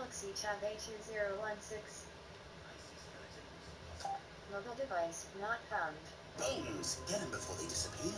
Galaxy Tab A2016. Mobile device not found. Bones! Get them before they disappear.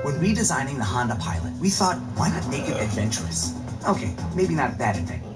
When redesigning the Honda Pilot, we thought, why not make it adventurous? Okay, maybe not that adventurous.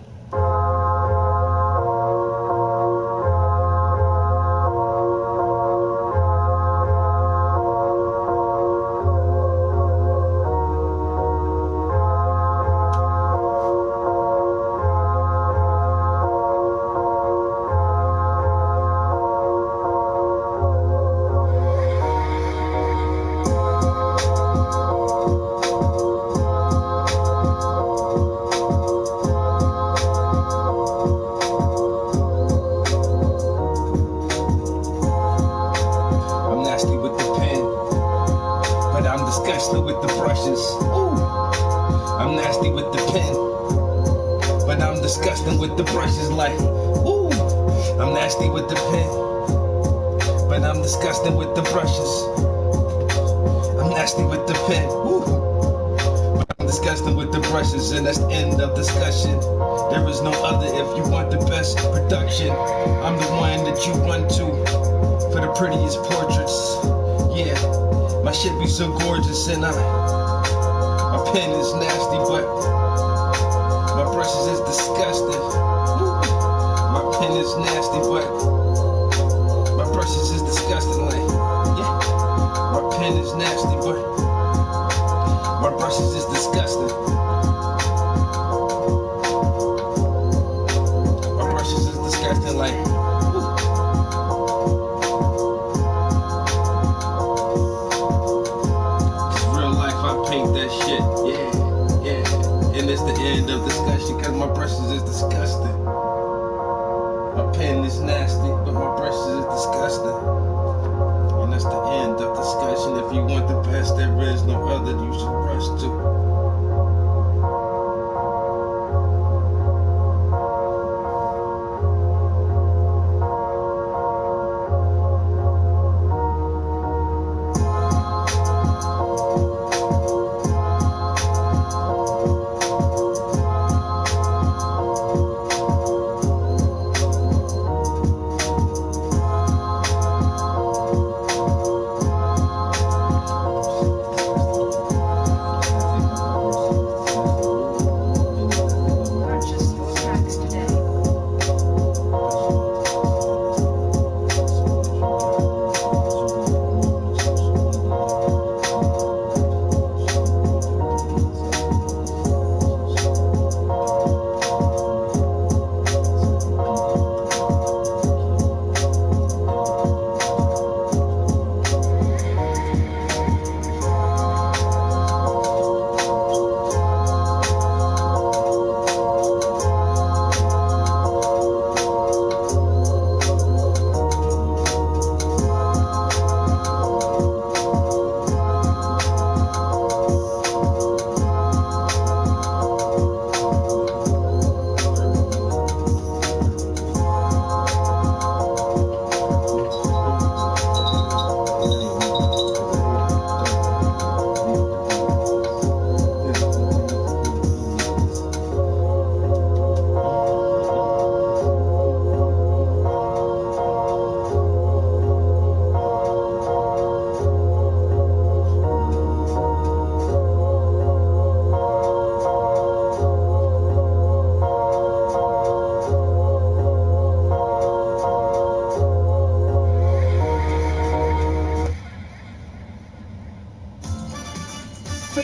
Disgusted with the brushes. Ooh. I'm nasty with the pen, but I'm disgusting with the brushes. Like, ooh. I'm nasty with the pen, but I'm disgusting with the brushes. I'm nasty with the pen, ooh. But I'm disgusting with the brushes, and that's the end of discussion. There is no other if you want the best production. I'm the one that you run to for the prettiest portraits. Yeah. My shit be so gorgeous and my pen is nasty, but my brushes is disgusting. My pen is nasty, but my brushes is disgusting. Like, yeah, my pen is nasty, but my brushes is disgusting. My brushes is disgusting, like. That shit, yeah, and it's the end of discussion, cause my brushes is disgusting. My pen is nasty, but my brushes is disgusting. And that's the end of discussion. If you want the best, there is no other you should rush to.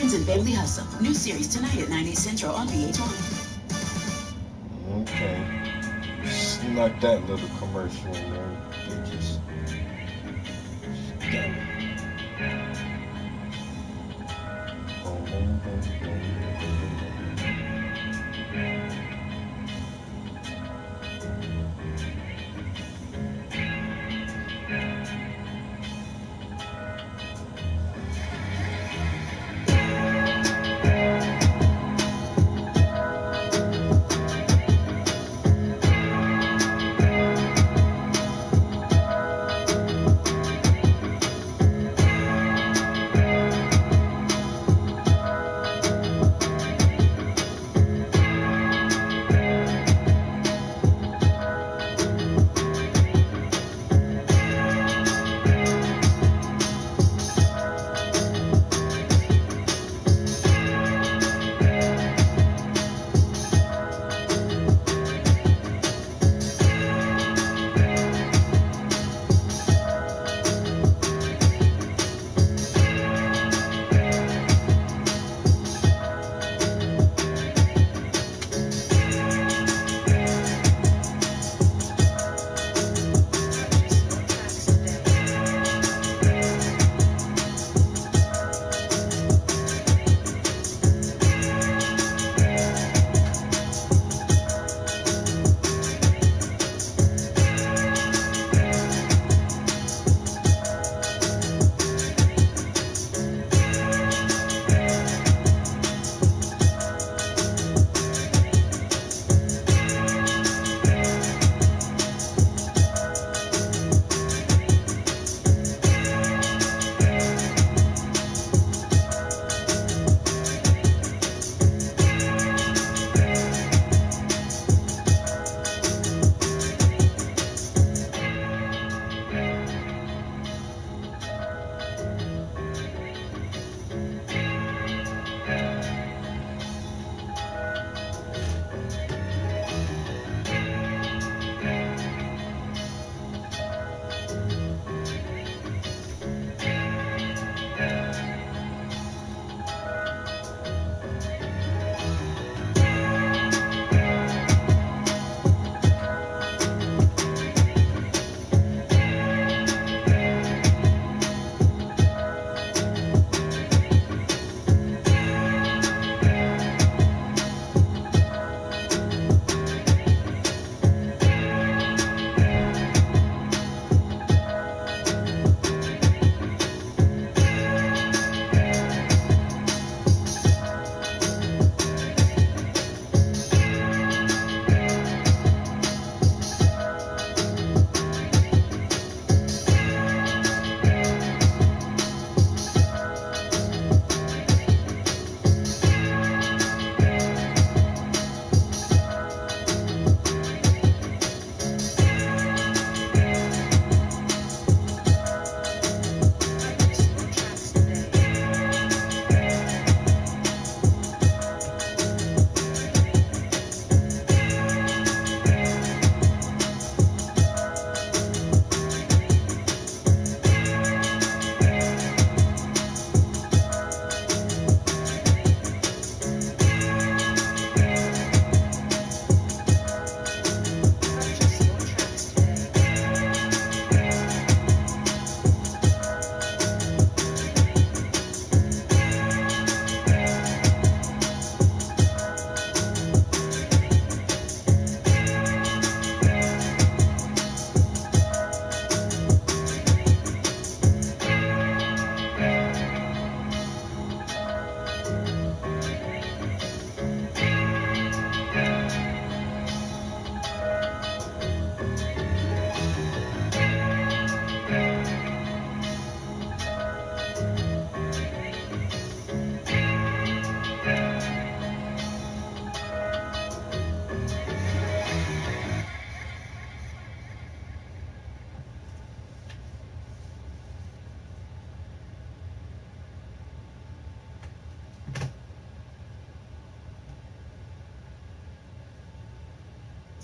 Friends and Family Hustle. New series tonight at 9, 8 Central on VH1. Okay. Snuck that little commercial in there. They just damn it. Boom, boom, boom, boom, boom, boom, boom.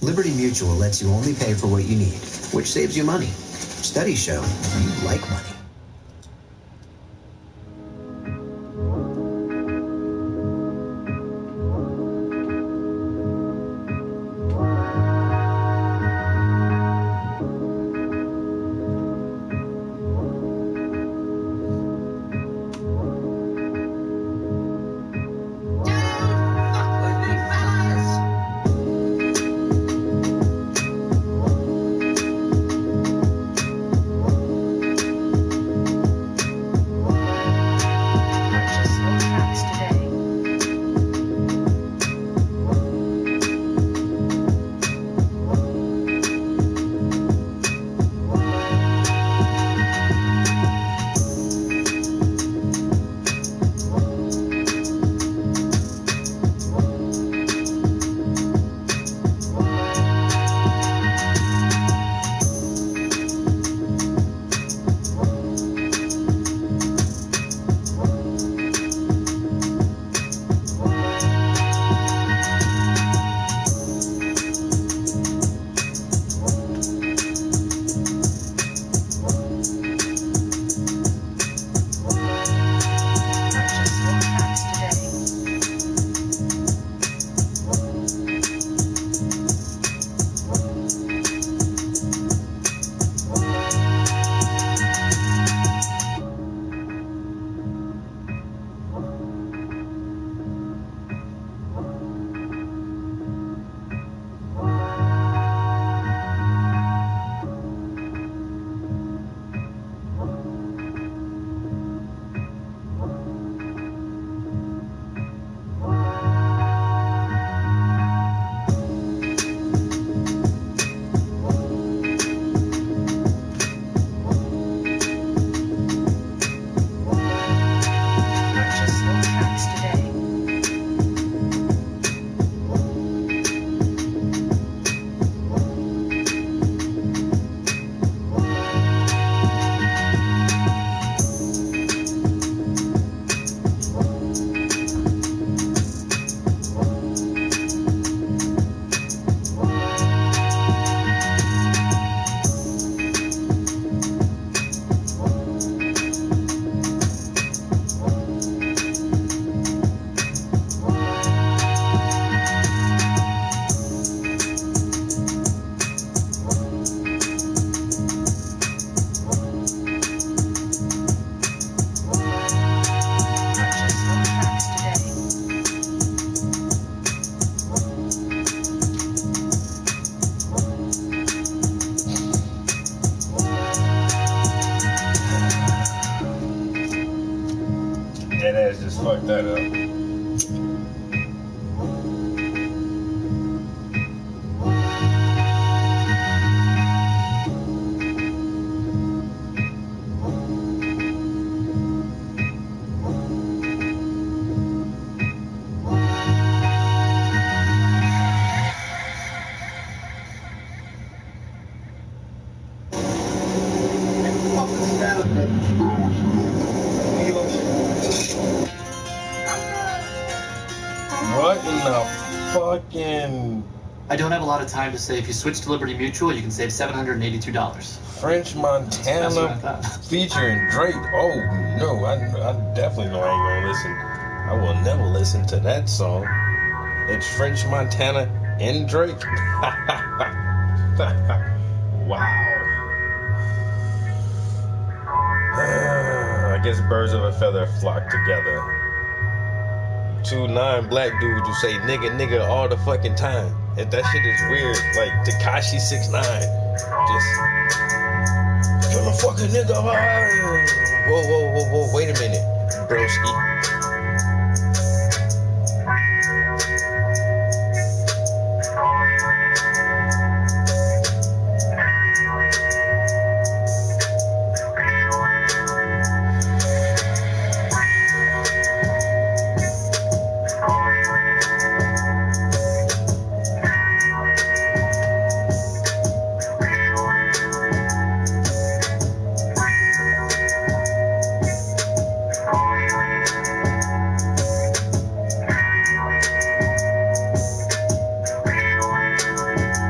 Liberty Mutual lets you only pay for what you need, which saves you money. Studies show you like money. dead ass just fucked that up. What in the fucking I don't have a lot of time to say. If you switch to Liberty Mutual, you can save $782. French Montana featuring Drake? Oh no, I definitely know I ain't gonna listen. I will never listen to that song. It's French Montana and Drake. Wow. I guess birds of a feather flock together. 2'9" black dudes who say nigga nigga all the fucking time. If that shit is weird, like Tekashi 6'9", just kill a fucking nigga. Whoa, wait a minute, broski.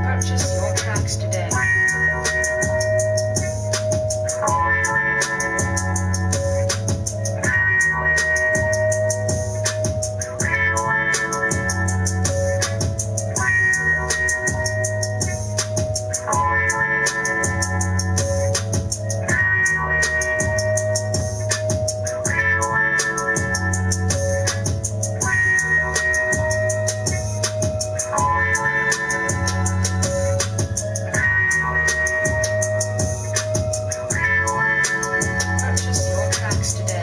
Purchase your tracks today. Purchase your tracks today.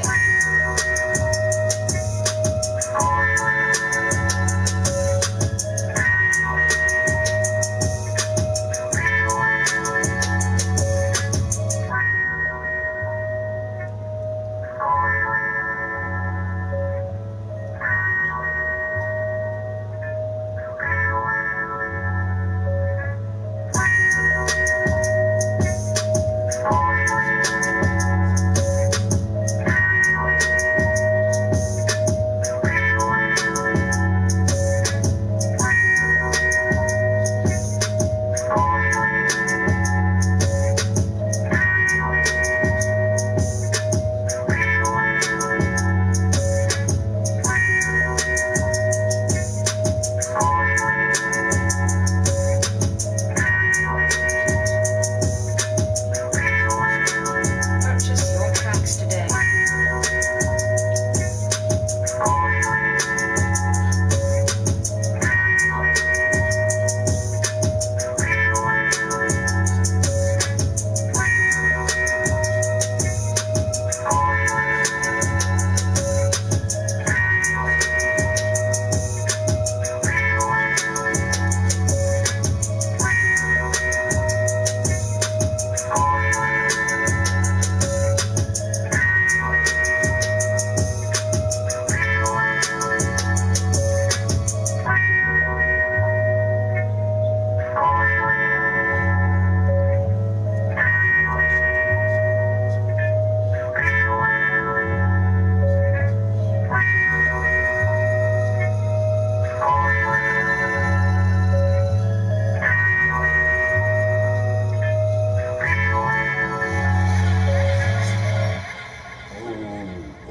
Purchase your tracks today.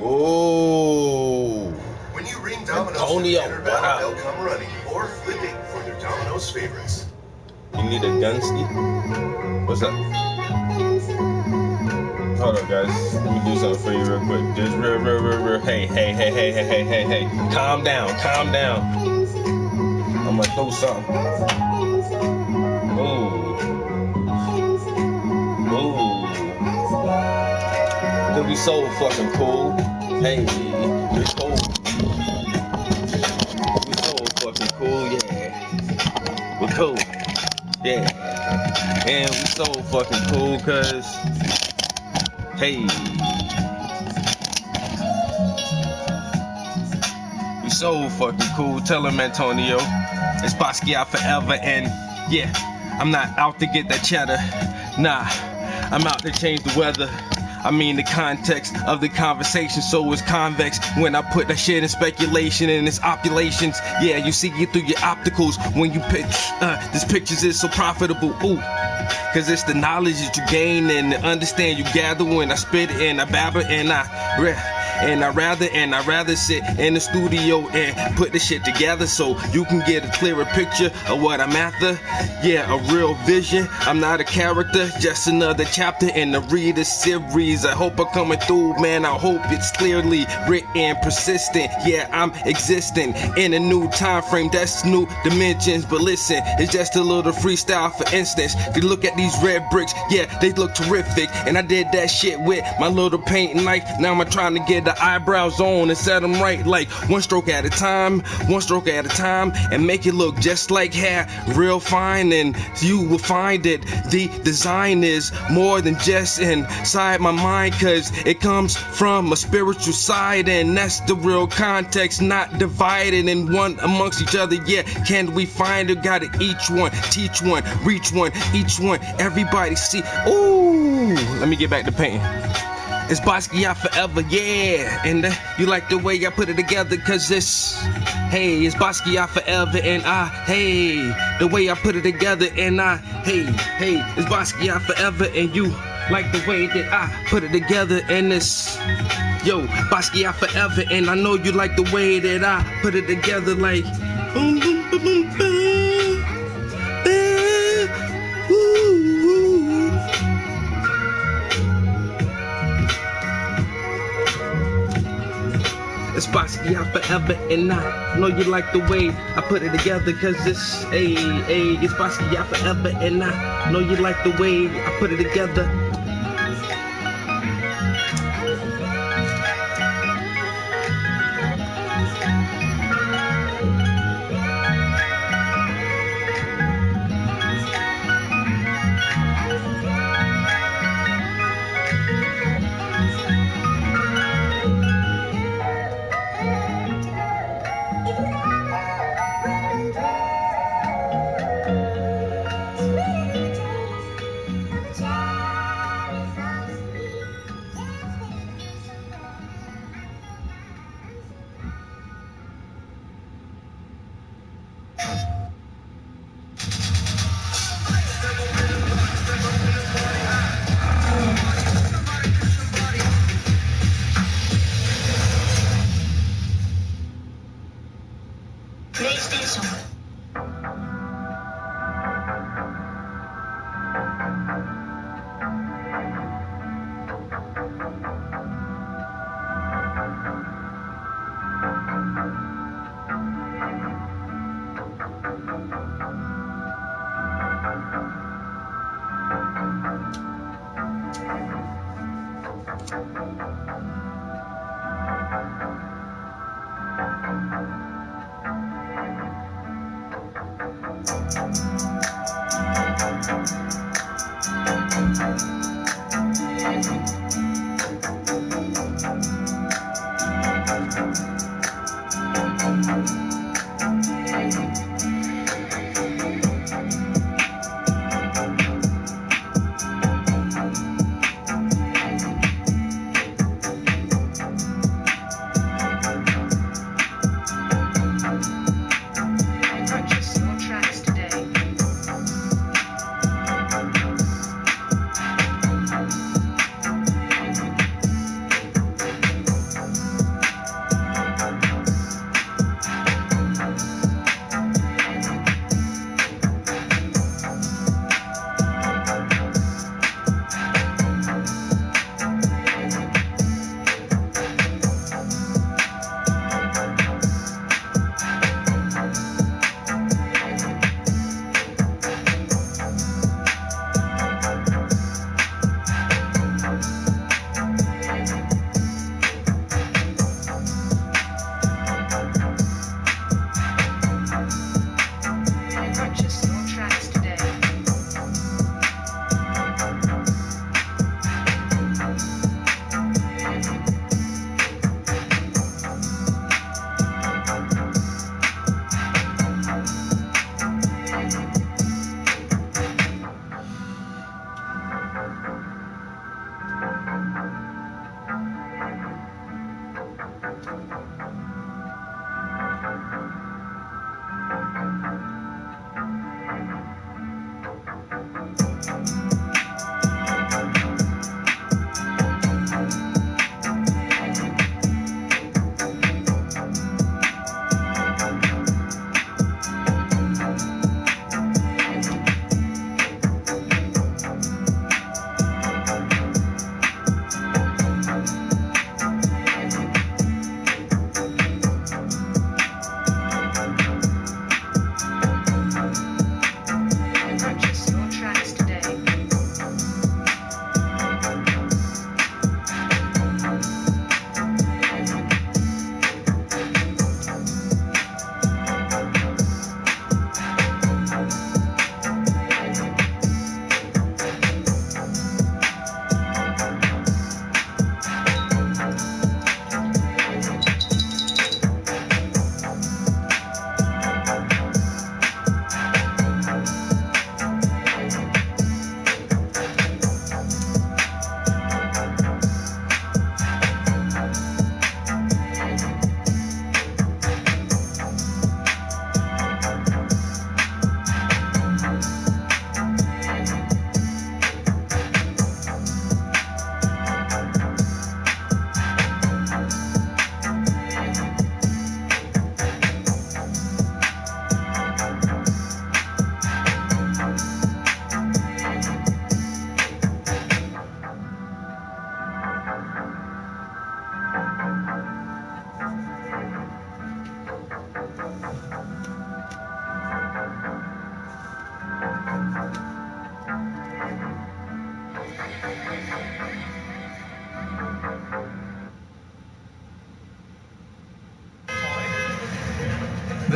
Oh, When you ring Domino's Antonio, for dinner bell, wow. they'll come running or flipping for their Domino's favorites. You need a gunski? What's up? Hold up, guys. Let me do something for you real quick. Just real. Hey. Calm down. I'm gonna do something. Ooh. Cause we so fucking cool. Hey, we cool. We so fucking cool, yeah. We cool. Yeah. And we so fucking cool cause hey. We so fucking cool. Tell him, Antonio. It's Basquiat forever, and yeah, I'm not out to get that cheddar. Nah, I'm out to change the weather. I mean the context of the conversation, so it's convex when I put that shit in speculation and it's opulations. Yeah, you see it through your opticals when you pick. This pictures is so profitable. Ooh. Cause it's the knowledge that you gain and the understand you gather when I spit and I babble and I rather sit in the studio and put the shit together so you can get a clearer picture of what I'm after. Yeah, a real vision. I'm not a character, just another chapter in the reader series. I hope I'm coming through, man. I hope it's clearly written, persistent. Yeah, I'm existing in a new time frame. That's new dimensions. But listen, it's just a little freestyle. For instance, if you look at these red bricks, yeah, they look terrific. And I did that shit with my little paint knife. Now I'm trying to get the eyebrows on and set them right, like one stroke at a time, and make it look just like hair, real fine. And you will find that the design is more than just inside my mind, cause it comes from a spiritual side, and that's the real context, not divided in one amongst each other. Yeah, can we find it? Gotta each one, teach one, reach one, each one, everybody see. Ooh, let me get back to painting. It's Basquiat forever, yeah. And you like the way I put it together, cause it's, hey, it's Basquiat forever, and hey, the way I put it together, and hey, it's Basquiat forever, and you like the way that I put it together, and it's, yo, Basquiat forever, and I know you like the way that I put it together, like, boom, boom, boom, boom, boom. It's Basquiat forever, and I know you like the way I put it together, cause it's, it's Basquiat forever, and I know you like the way I put it together. Purchase your tracks today.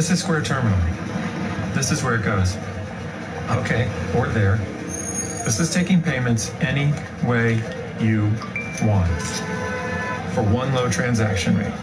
This is Square Terminal. This is where it goes. Okay, or there. This is taking payments any way you want for one low transaction rate.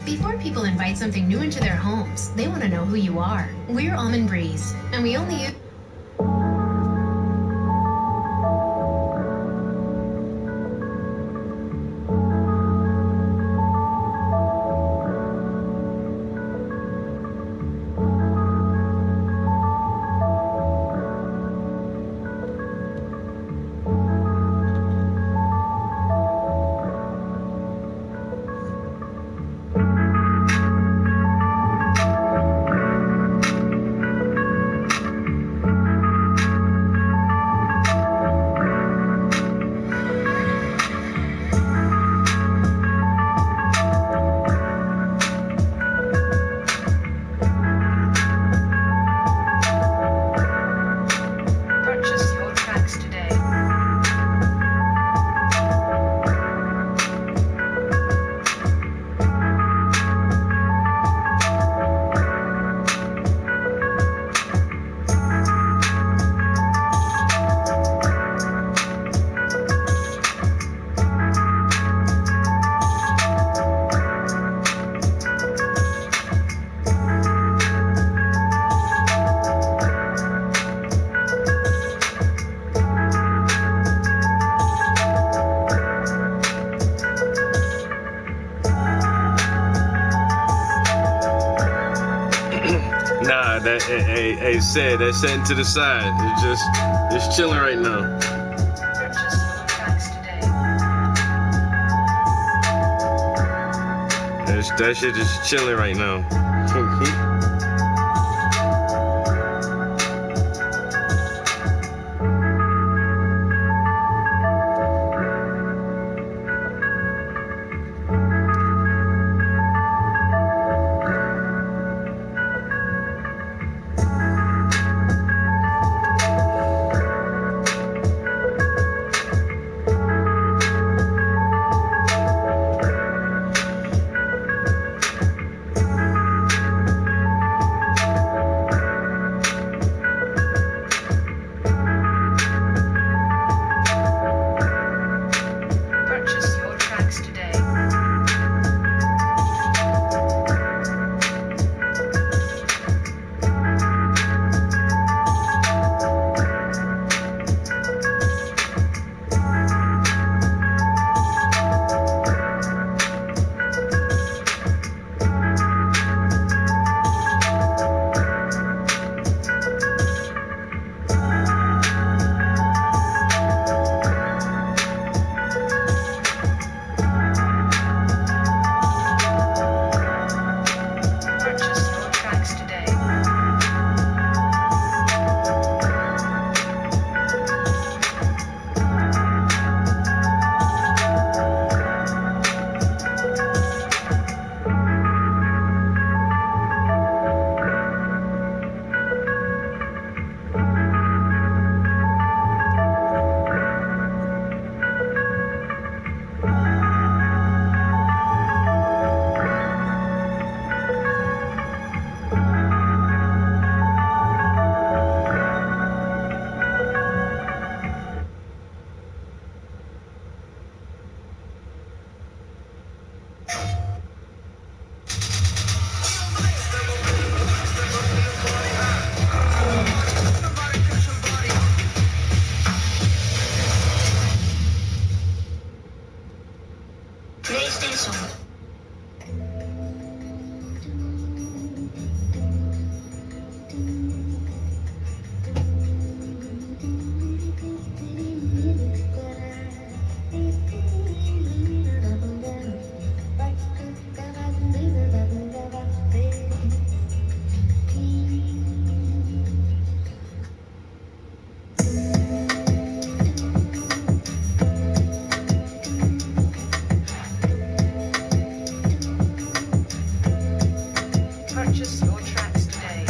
Before people invite something new into their homes, they want to know who you are. We're Almond Breeze, and we only use... Purchase your tracks today. Nah, hey, said that's setting to the side. It's chilling right now. Purchase your tracks today. That shit is chilling right now. Purchase your tracks today. Purchase your tracks today. PlayStation. Purchase your tracks today.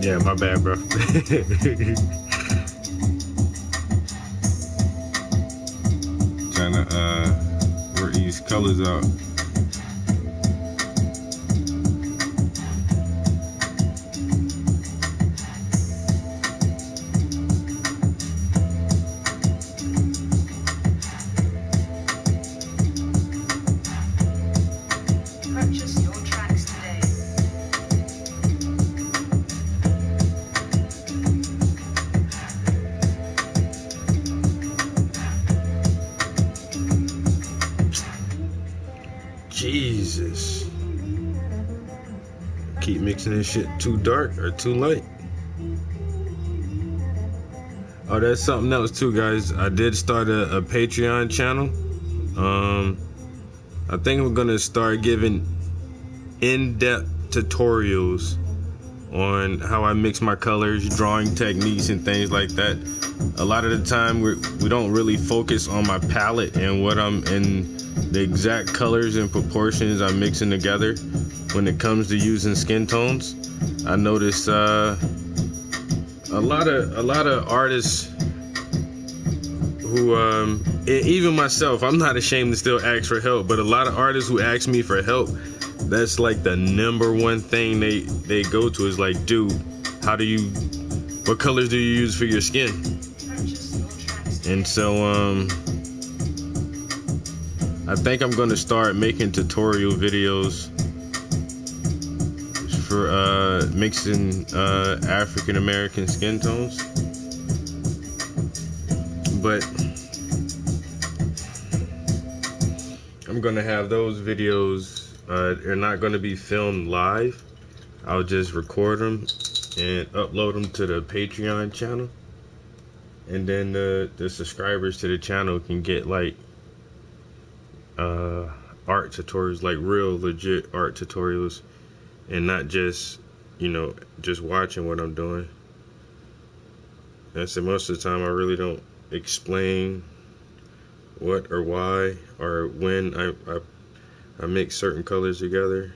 Yeah, my bad, bro. Trying to, we're East Coast. colors out. Purchase your tracks today. Jesus. Keep mixing this shit too dark or too light. Oh, that's something else too, guys. I did start a Patreon channel. I think I'm gonna start giving in-depth tutorials on how I mix my colors, drawing techniques, and things like that. A lot of the time, we don't really focus on my palette and what I'm in the exact colors and proportions I'm mixing together when it comes to using skin tones. I noticed a lot of artists who even myself, I'm not ashamed to still ask for help, but a lot of artists who ask me for help, that's like the number one thing they go to is like, dude, what colors do you use for your skin? Purchase your tracks today. And so I think I'm gonna start making tutorial videos for mixing African American skin tones. But I'm gonna have those videos, they're not gonna be filmed live. I'll just record them and upload them to the Patreon channel, and then the subscribers to the channel can get like art tutorials, like real legit art tutorials, and not just, just watching what I'm doing. And so most of the time I really don't explain what or why or when I mix certain colors together.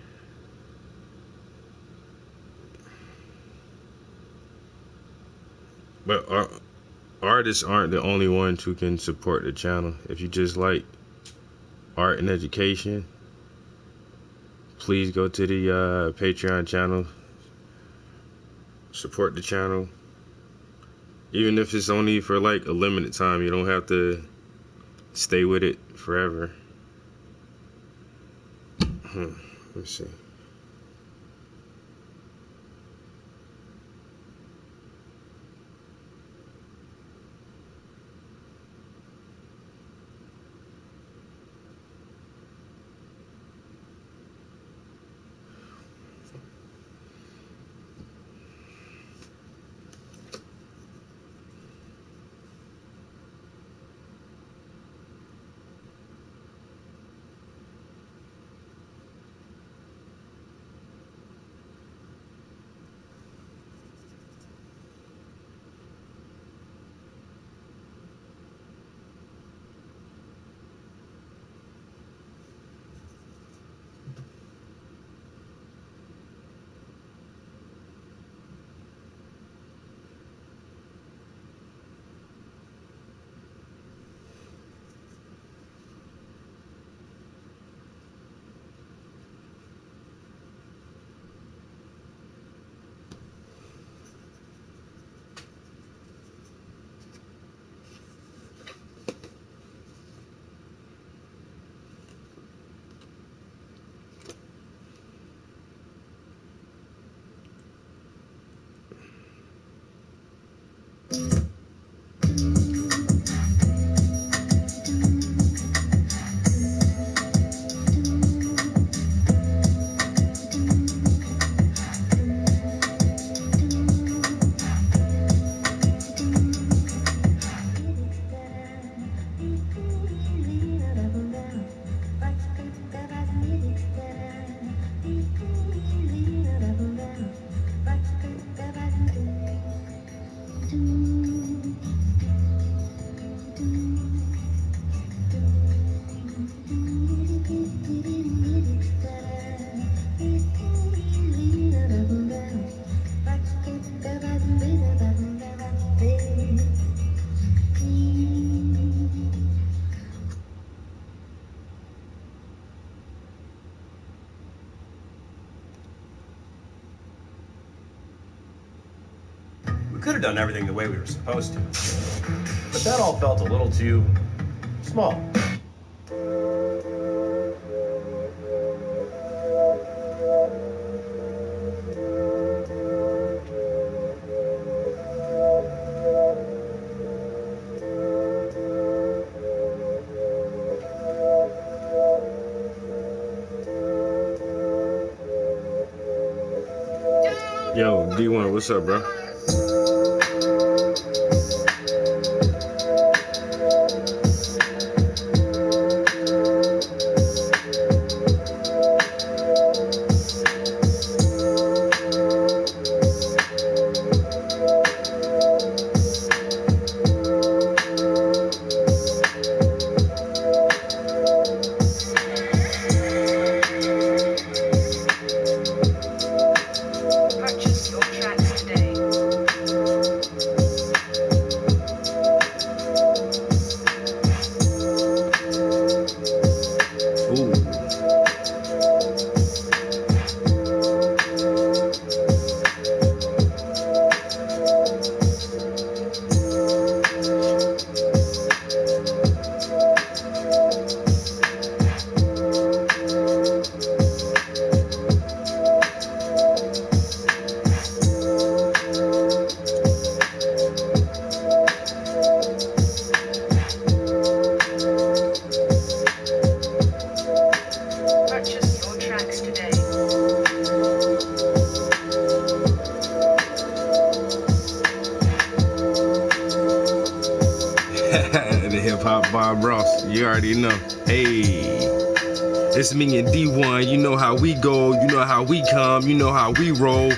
But artists aren't the only ones who can support the channel. If you just like art and education, please go to the Patreon channel, support the channel. Even if it's only for like a limited time, you don't have to stay with it forever. Let's see. could have done everything the way we were supposed to. But that all felt a little too small. Yo, D1, what's up, bro? Purchase your tracks today. Ooh. Purchase your tracks today. The hip hop Bob Ross, you already know. Hey, it's me and D1. You know how we go, you know how we come, you know how we roll.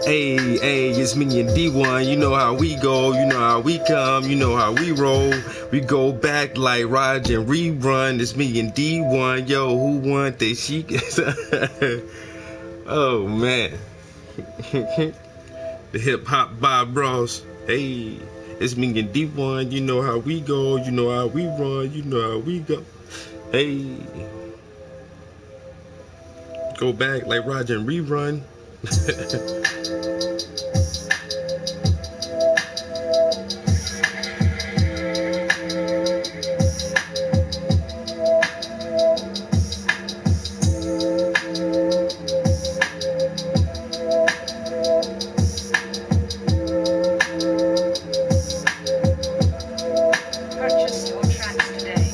Hey, it's me and D1. You know how we go, you know how we come, you know how we roll. We go back like Raj and rerun. It's me and D1. Yo, who want that shit? Oh man. The hip hop Bob Ross. Hey, it's me and D1. You know how we go, you know how we run, you know how we go. Hey, go back like Roger and rerun. Purchase your tracks today.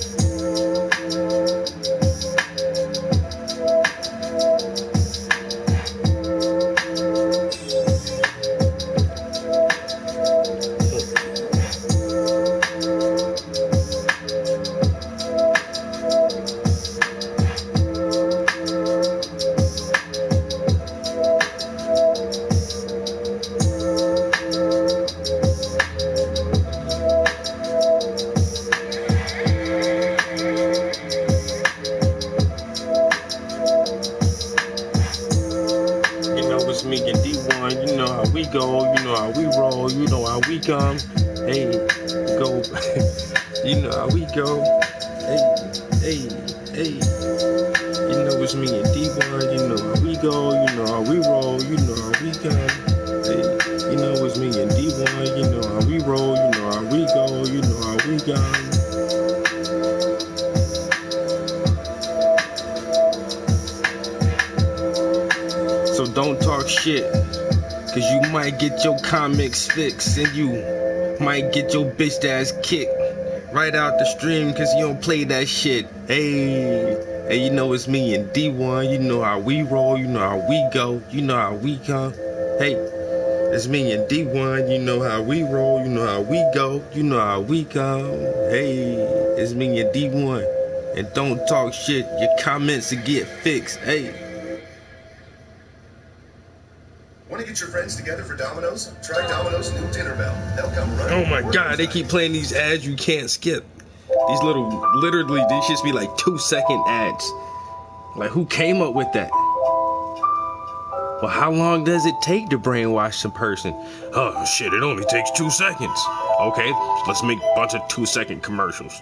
You know it's me and D1. You know how we go, you know how we roll, you know how we come. Hey, go. You know how we go. Hey. You know it's me and D1. You know how we go, you know how we roll, you know how we come. Hey, you know it's me and D1. You know how we roll, you know how we go, you know how we come. So don't talk shit, cause you might get your comics fixed and you might get your bitch ass kicked right out the stream cause you don't play that shit. Hey, you know it's me and D1. You know how we roll, you know how we go, you know how we come. Hey, it's me and D1. You know how we roll, you know how we go, you know how we come. Hey, it's me and D1. And don't talk shit, your comments will get fixed. Hey. Want to get your friends together for Domino's? Try Domino's new dinner bell. They'll come running. Oh my god, they keep playing these ads you can't skip. These literally, these should be like 2-second ads. Like, who came up with that? Well, how long does it take to brainwash a person? Oh shit, it only takes 2 seconds. Okay, let's make a bunch of 2-second commercials.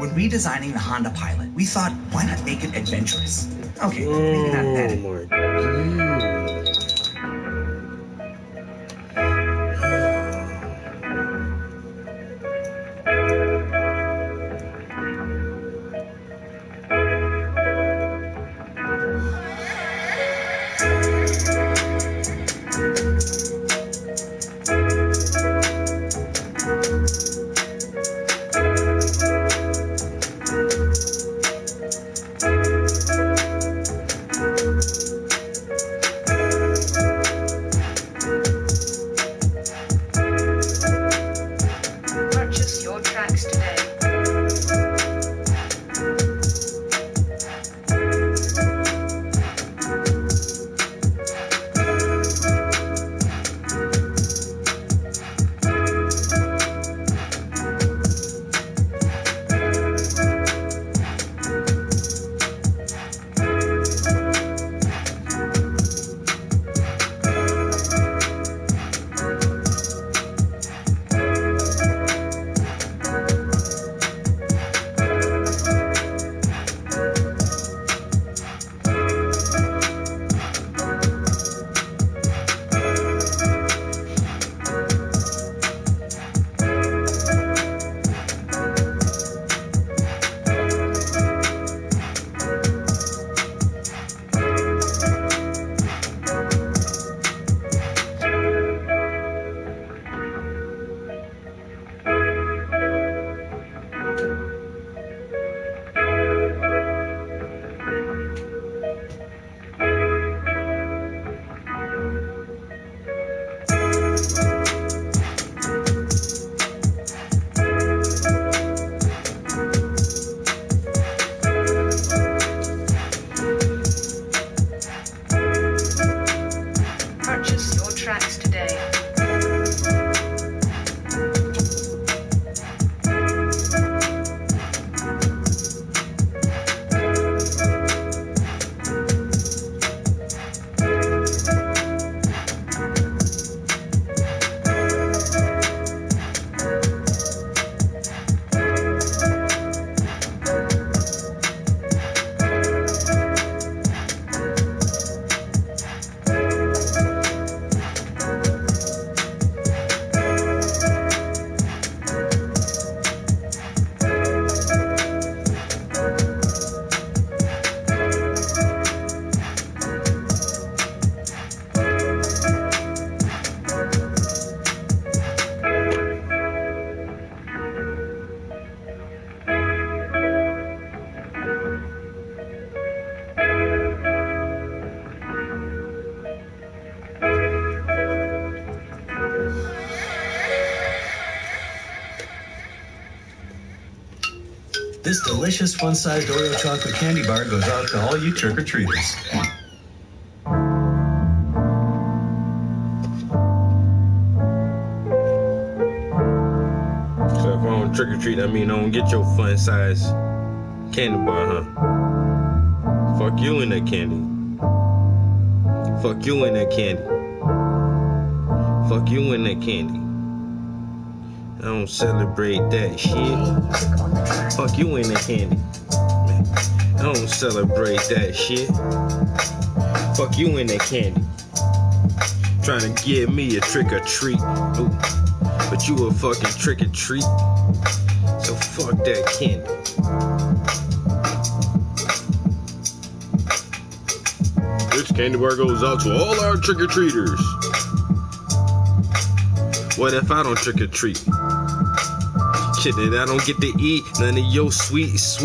When redesigning the Honda Pilot, we thought, why not make it adventurous? Okay, maybe not that. Oh my god. Purchase your tracks today. Purchase your tracks today. This delicious fun-sized Oreo chocolate candy bar goes out to all you trick-or-treaters. So if I don't trick or treat, I mean I don't get your fun size candy bar, huh? Fuck you in that candy. Fuck you in that candy. Fuck you in that candy. I don't celebrate that shit. Fuck you in that candy. I don't celebrate that shit. Fuck you in that candy. Trying to give me a trick or treat. Ooh. But you a fucking trick or treat. So fuck that candy. This candy bar goes out to all our trick or treaters. What if I don't trick or treat? Shit, then I don't get to eat none of your sweets.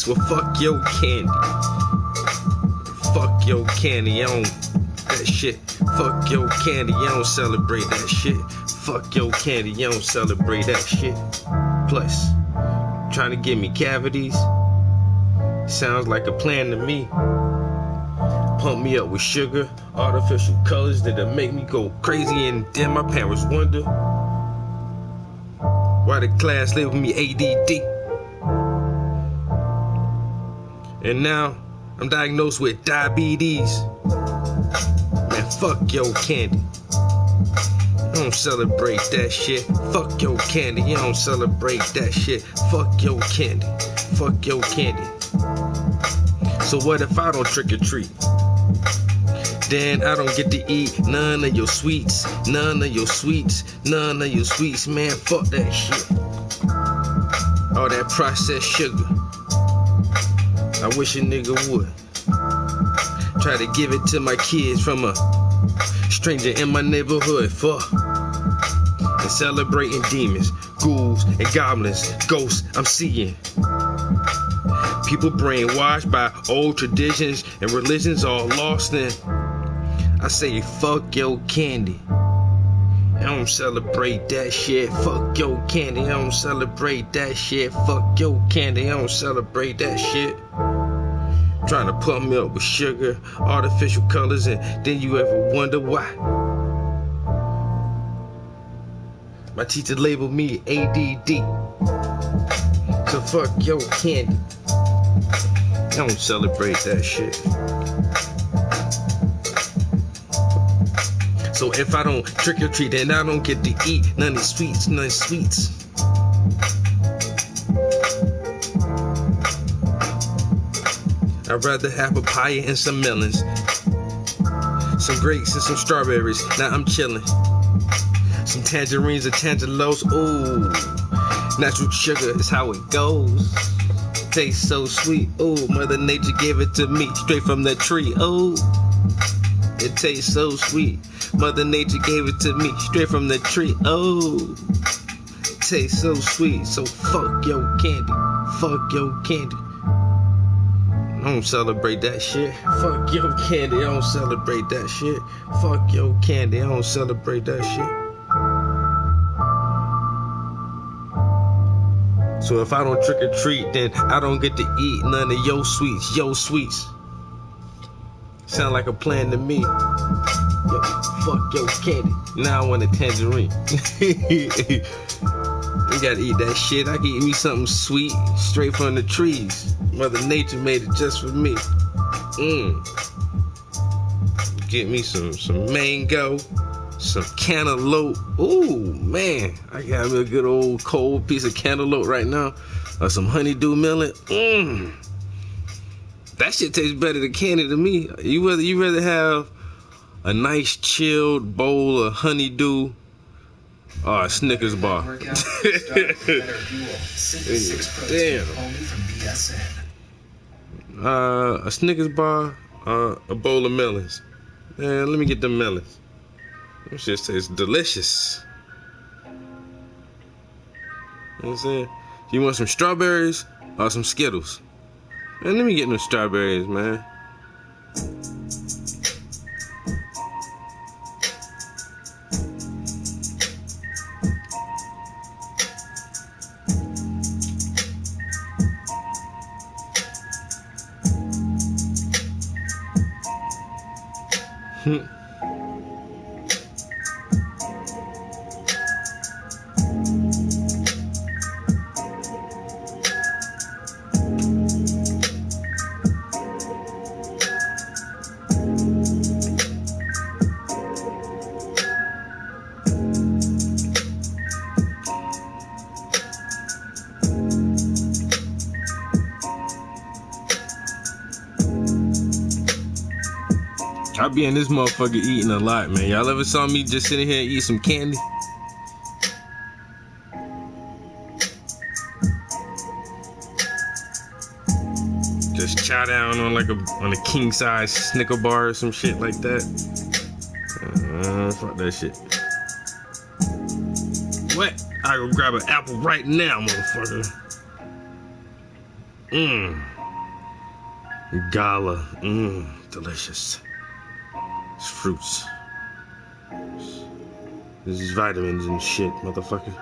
Well, fuck your candy. Fuck your candy. I don't that shit. Fuck your candy. I don't celebrate that shit. Fuck your candy. I don't celebrate that shit. Plus, trying to give me cavities sounds like a plan to me. Pump me up with sugar, artificial colors that'll make me go crazy, and then my parents wonder why the class labeled me ADD. And now I'm diagnosed with diabetes. Man, fuck your candy. I don't celebrate that shit. Fuck your candy. I don't celebrate that shit. Fuck your candy. Fuck your candy. So what if I don't trick or treat? Then I don't get to eat none of your sweets. None of your sweets. None of your sweets, man. Fuck that shit. All that processed sugar. I wish a nigga would. Try to give it to my kids from a stranger in my neighborhood. Fuck. And celebrating demons, ghouls, and goblins, ghosts I'm seeing. People brainwashed by old traditions and religions all lost in. I say fuck your candy. I don't celebrate that shit. Fuck your candy. I don't celebrate that shit. Fuck your candy. I don't celebrate that shit. Trying to pump me up with sugar, artificial colors, and then you ever wonder why. My teacher labeled me ADD. So fuck your candy. I don't celebrate that shit. So if I don't trick or treat, then I don't get to eat none of sweets, none sweets. I'd rather have papaya and some melons, some grapes and some strawberries. Now I'm chilling. Some tangerines and tangelos. Ooh, natural sugar is how it goes. Tastes so sweet. Ooh, Mother Nature gave it to me straight from the tree. Ooh, it tastes so sweet. Mother Nature gave it to me straight from the tree. Oh, it tastes so sweet. So fuck your candy. Fuck your candy. I don't celebrate that shit. Fuck your candy. I don't celebrate that shit. Fuck your candy. I don't celebrate that shit. So if I don't trick or treat, then I don't get to eat none of your sweets. Yo sweets. Sound like a plan to me. Yo, fuck your candy. Now I want a tangerine. You gotta eat that shit. I can eat me something sweet straight from the trees. Mother Nature made it just for me. Get me some mango, some cantaloupe. Ooh, man. I got me a good old cold piece of cantaloupe right now. Or some honeydew melon. That shit tastes better than candy to me. You rather have a nice chilled bowl of honeydew or a Snickers bar. Damn. A Snickers bar, a bowl of melons. Man, let me get them melons. Them shit tastes delicious. You know what I'm saying? You want some strawberries or some Skittles? Man, let me get them strawberries, man. I be in this motherfucker eating a lot, man. Y'all ever saw me just sitting here and eat some candy? Just chow down on on a king size Snicker bar or some shit like that. Fuck that shit. What? I go grab an apple right now, motherfucker. Gala. Delicious. It's fruits. This is vitamins and shit, motherfucker.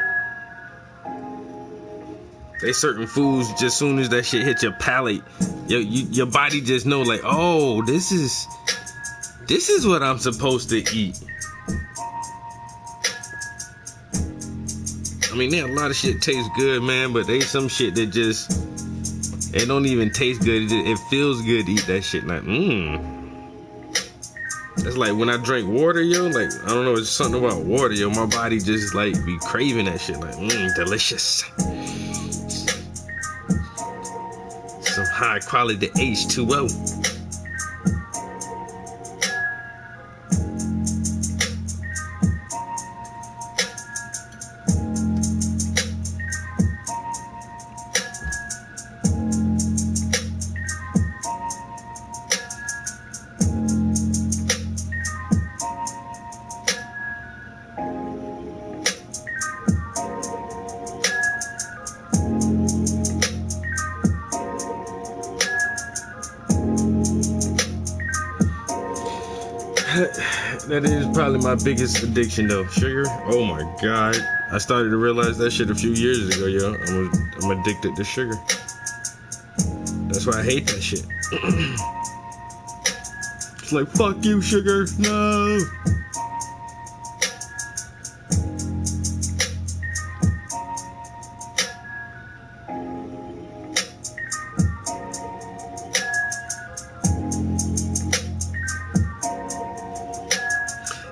They certain foods, just soon as that shit hit your palate, your body just know like, oh, this is what I'm supposed to eat. I mean, there a lot of shit tastes good, man, but there's some shit that just, it don't even taste good. It feels good to eat that shit. Like, It's like when I drink water, yo, like, I don't know, it's something about water, yo. My body just, like, be craving that shit. Like, delicious. Some high quality H2O. That is probably my biggest addiction though, sugar. Oh my god, I started to realize that shit a few years ago, yo. I'm addicted to sugar. That's why I hate that shit. It's like, fuck you, sugar, no.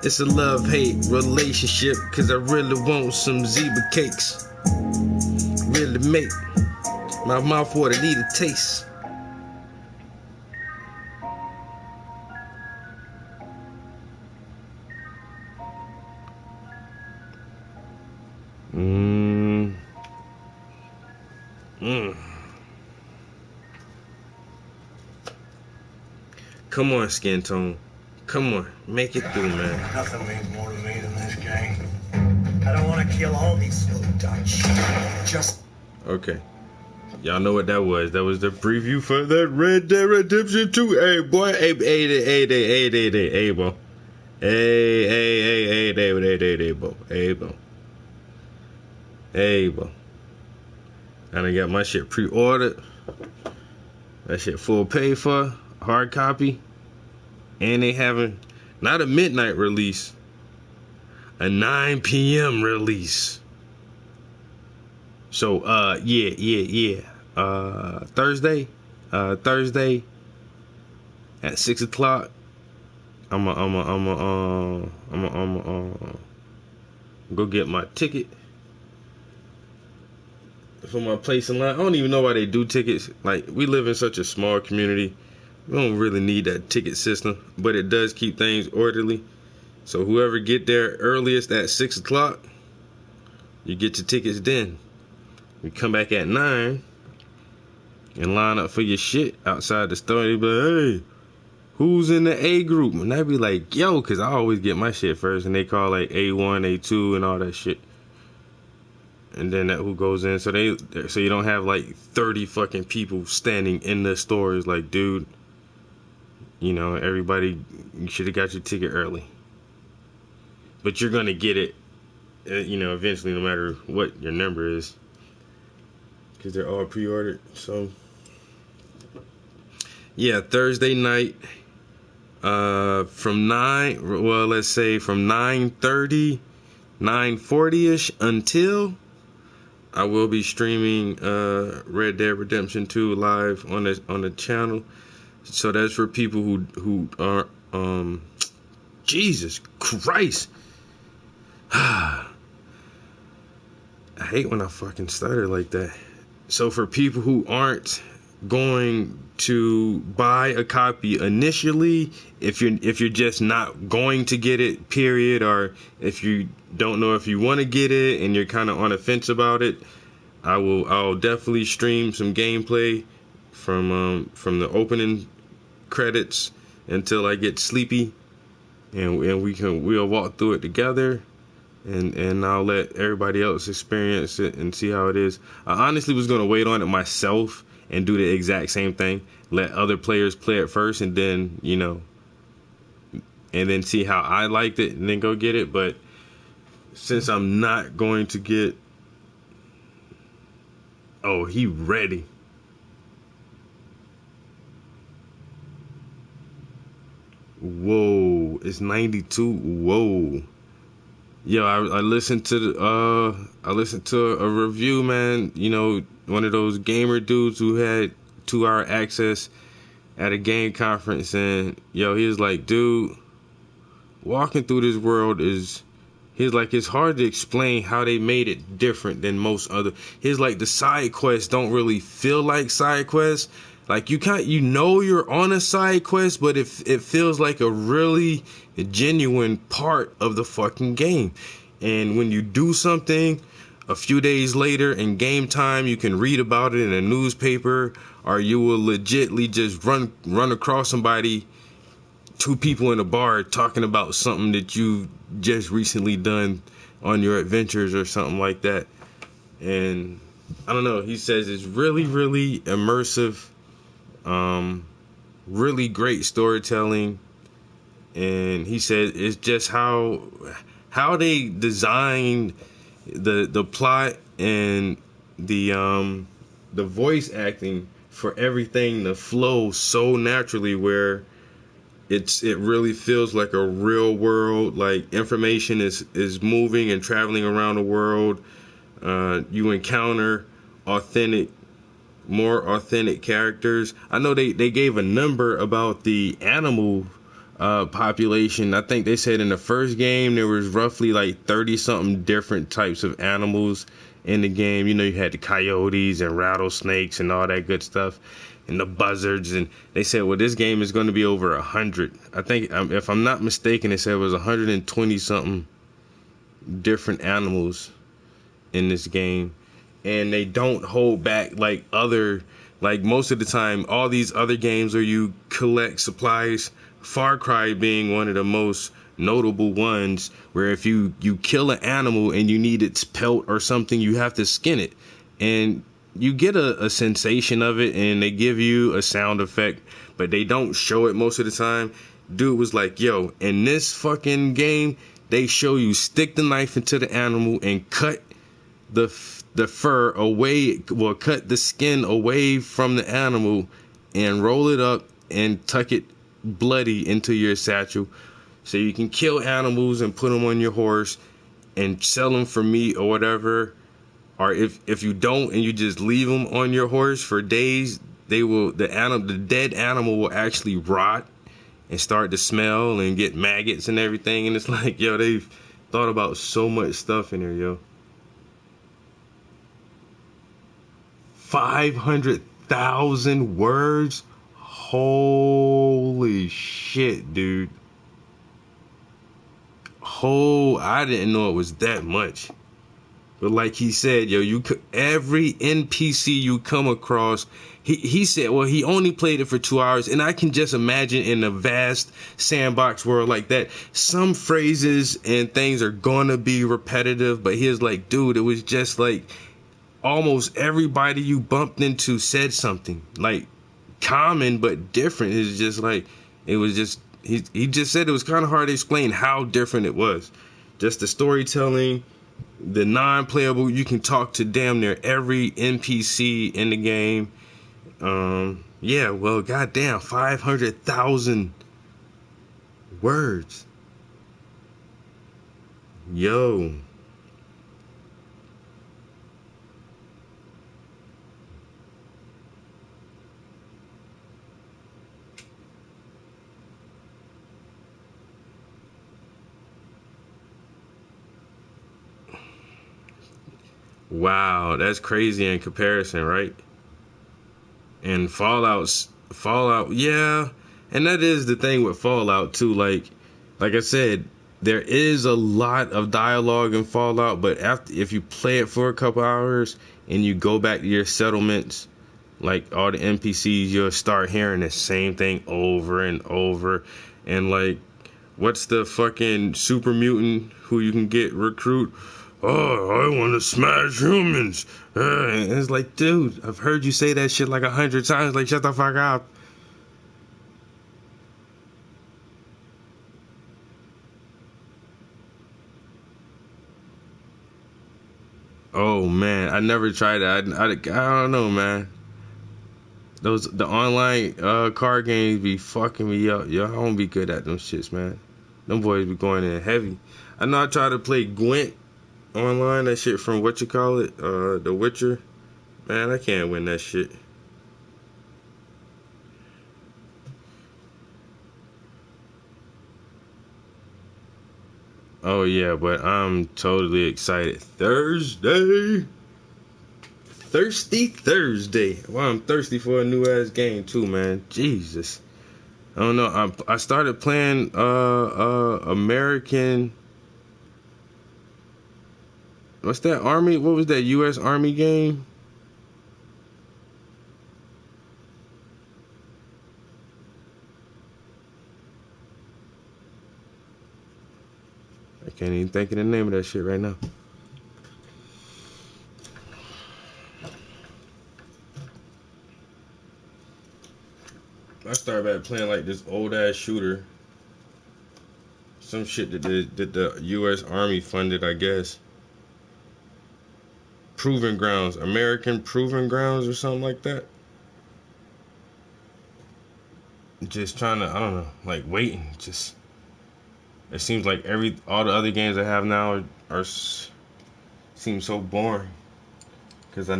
It's a love-hate relationship, cause I really want some zebra cakes. Really make my mouth water need a taste. Come on, skin tone. Come on, make it through, man. Nothing means more to me than this game. I don't want to kill all these little Dutch. Just... Okay. Y'all know what that was. That was the preview for that Red Dead Redemption 2. Hey, boy. Hey, boy. Hey, boy. Hey, boy. I done got my shit pre-ordered. That shit full pay for. Hard copy. And they having not a midnight release, a 9 p.m. release. So Thursday at 6 o'clock. I'm go get my ticket for my place in line. I don't even know why they do tickets. Like, we live in such a small community. We don't really need that ticket system, but it does keep things orderly. So whoever get there earliest at 6 o'clock, you get your tickets then. You come back at 9 and line up for your shit outside the store. They be like, hey, who's in the A group? And I be like, yo, because I always get my shit first. And they call like A1, A2 and all that shit. And then that who goes in. So you don't have like 30 fucking people standing in the stores. Like, dude, you know, everybody, you should have got your ticket early. But you're going to get it, you know, eventually, no matter what your number is. Because they're all pre-ordered. So, yeah, Thursday night from 9:30, 9:40-ish until I will be streaming Red Dead Redemption 2 live on the channel. So that's for people who are Jesus Christ. I hate when I fucking stutter like that. So for people who aren't going to buy a copy initially, if you're just not going to get it, period, or if you don't know if you want to get it and you're kind of on the fence about it, I'll definitely stream some gameplay from the opening credits until I get sleepy, and we'll walk through it together, and I'll let everybody else experience it and see how it is. I honestly was gonna wait on it myself and do the exact same thing, let other players play it first, and then, you know, and then see how I liked it and then go get it. But since I'm not going to get, oh, he ready. Whoa, it's 92. Whoa. Yo, I listened to a review, man. You know, one of those gamer dudes who had 2-hour access at a game conference, and yo, he was like, dude, walking through this world is, he's like, it's hard to explain how they made it different than most other. He's like, the side quests don't really feel like side quests. Like, you know you're on a side quest, but it feels like a really genuine part of the fucking game. And when you do something a few days later in game time, you can read about it in a newspaper, or you will legitly just run across somebody, two people in a bar talking about something that you just recently done on your adventures or something like that. And I don't know, he says it's really, really immersive, really great storytelling. And he said it's just how they designed the plot and the voice acting for everything to flow so naturally, where it really feels like a real world, like information is moving and traveling around the world. You encounter more authentic characters. I know they gave a number about the animal population. I think they said in the first game there was roughly like 30 something different types of animals in the game. You know, you had the coyotes and rattlesnakes and all that good stuff, and the buzzards. And they said, well, this game is going to be over 100. I think, if I'm not mistaken, they said it was 120 something different animals in this game. And they don't hold back like most of the time, all these other games where you collect supplies, Far Cry being one of the most notable ones, where if you kill an animal and you need its pelt or something, you have to skin it. And you get a sensation of it, and they give you a sound effect, but they don't show it most of the time. Dude was like, yo, in this fucking game, they show you stick the knife into the animal and cut the fur away, well, cut the skin away from the animal and roll it up and tuck it bloody into your satchel, so you can kill animals and put them on your horse and sell them for meat or whatever. Or if you don't and you just leave them on your horse for days, the dead animal will actually rot and start to smell and get maggots and everything. And it's like, yo, they've thought about so much stuff in there, yo. 500,000 words? Holy shit, dude. I didn't know it was that much. But like he said, yo, every NPC you come across, he said, well, he only played it for 2 hours, and I can just imagine in a vast sandbox world like that, some phrases and things are gonna be repetitive, but he was like, dude, it was just like almost everybody you bumped into said something like common but different. It's just like, it was just, he just said it was kind of hard to explain how different it was. Just the storytelling, the non-playable, you can talk to damn near every NPC in the game. Yeah, well, goddamn, 500,000 words. Yo. Wow, that's crazy in comparison, right? And Fallout, yeah. And that is the thing with Fallout too. Like I said, there is a lot of dialogue in Fallout, but if you play it for a couple hours and you go back to your settlements, like all the NPCs, you'll start hearing the same thing over and over. And like, what's the fucking super mutant who you can recruit? Oh, I want to smash humans. And it's like, dude, I've heard you say that shit like 100 times. Like, shut the fuck up. Oh man, I never tried that. I don't know, man. The online card games be fucking me up. Yo, I don't be good at them shits, man. Them boys be going in heavy. I know I tried to play Gwent online, that shit from The Witcher. Man, I can't win that shit. Oh yeah, but I'm totally excited. Thursday. Thirsty Thursday. Well, I'm thirsty for a new ass game too, man. Jesus. I don't know. I started playing American. What's that Army? What was that U.S. Army game? I can't even think of the name of that shit right now. I started back playing like this old ass shooter. Some shit that the U.S. Army funded, I guess. Proving Grounds, American Proving Grounds or something like that. Just trying to, I don't know, like waiting. Just it seems like all the other games I have now seem so boring. Cause I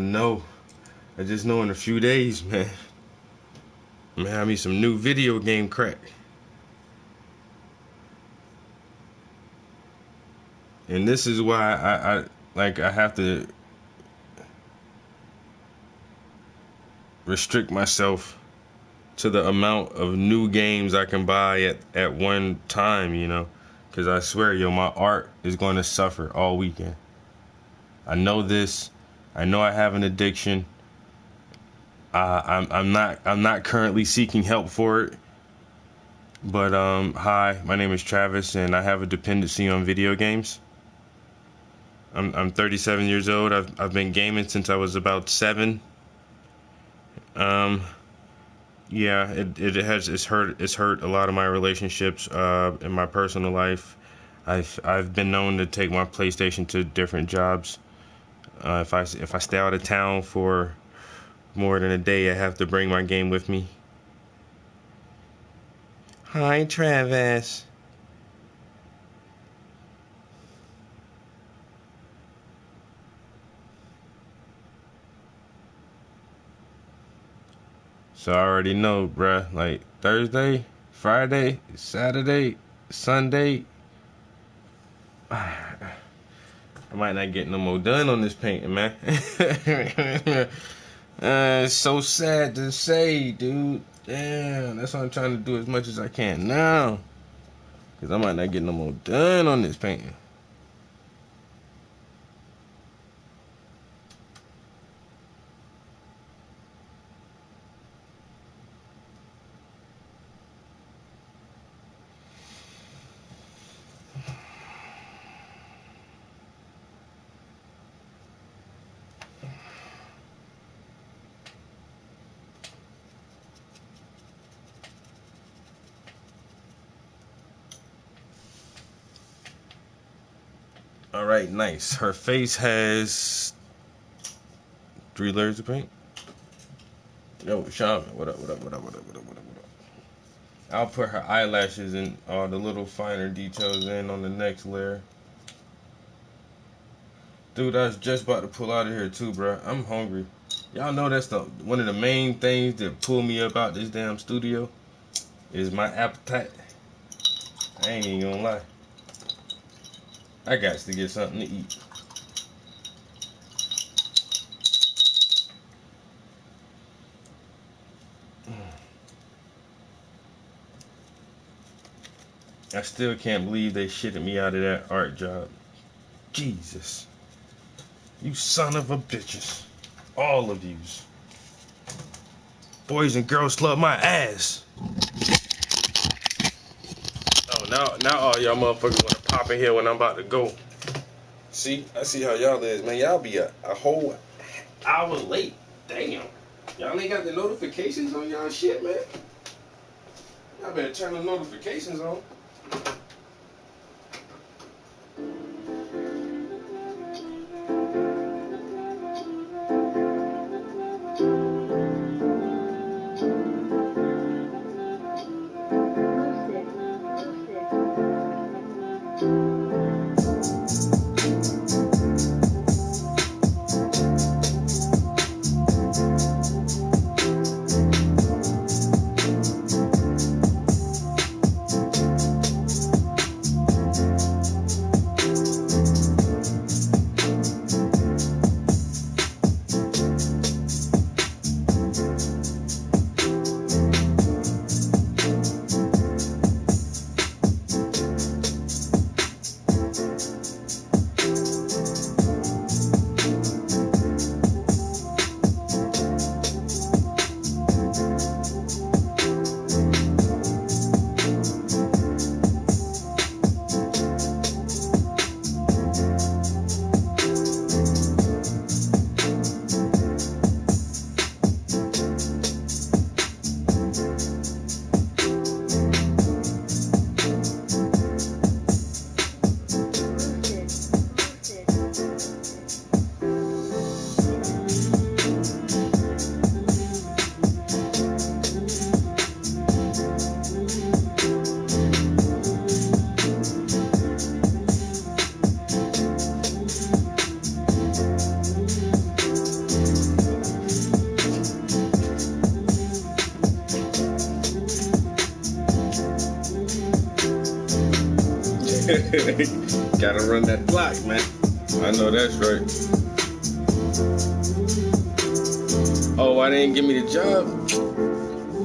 just know in a few days, man, I'm gonna have me some new video game crack. And this is why I have to restrict myself to the amount of new games I can buy at one time, you know, because I swear, yo, my art is going to suffer all weekend. I know this. I know I have an addiction. I'm not currently seeking help for it. But hi, my name is Travis, and I have a dependency on video games. I'm 37 years old. I've been gaming since I was about 7. Yeah, it's hurt a lot of my relationships in my personal life. I've been known to take my PlayStation to different jobs. If I stay out of town for more than a day, I have to bring my game with me. Hi, Travis. So I already know, bruh, like Thursday, Friday, Saturday, Sunday, I might not get no more done on this painting, man. It's so sad to say, dude. Damn, that's why I'm trying to do as much as I can now. Because I might not get no more done on this painting. All right, nice. Her face has 3 layers of paint. Yo, Shaman, what up? I'll put her eyelashes and all the little finer details in on the next layer. Dude, I was just about to pull out of here too, bro. I'm hungry. Y'all know that's one of the main things that pull me up out this damn studio is my appetite. I ain't even gonna lie. I got to get something to eat. I still can't believe they shitted me out of that art job. Jesus. You son of a bitches. All of yous. Boys and girls love my ass. Oh, now all y'all motherfuckers want to pop in here when I'm about to go. See? I see how y'all is, man. Y'all be a whole hour late. Damn. Y'all ain't got the notifications on y'all shit, man. Y'all better turn the notifications on. Gotta run that clock, man. I know that's right. Oh, why they didn't give me the job?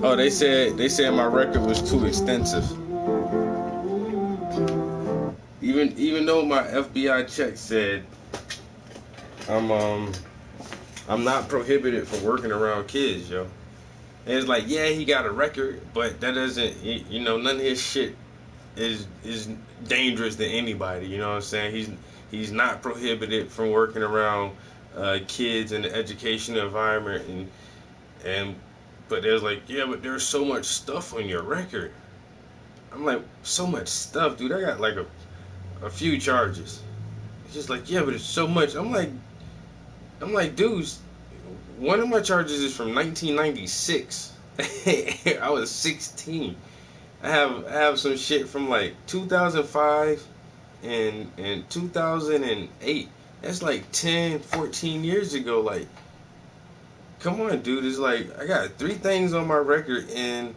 Oh, they said my record was too extensive. Even though my FBI check said I'm not prohibited from working around kids, yo. And it's like, yeah, he got a record, but that doesn't, you know, none of his shit is dangerous to anybody. You know what I'm saying? He's not prohibited from working around kids in the educational environment, but there's like, yeah, but there's so much stuff on your record. I'm like, so much stuff, dude. I got like a few charges. It's just like, yeah, but it's so much. I'm like, dudes, one of my charges is from 1996. I was 16. I have some shit from like 2005 and 2008. That's like 10, 14 years ago. Like, come on, dude. It's like, I got 3 things on my record, and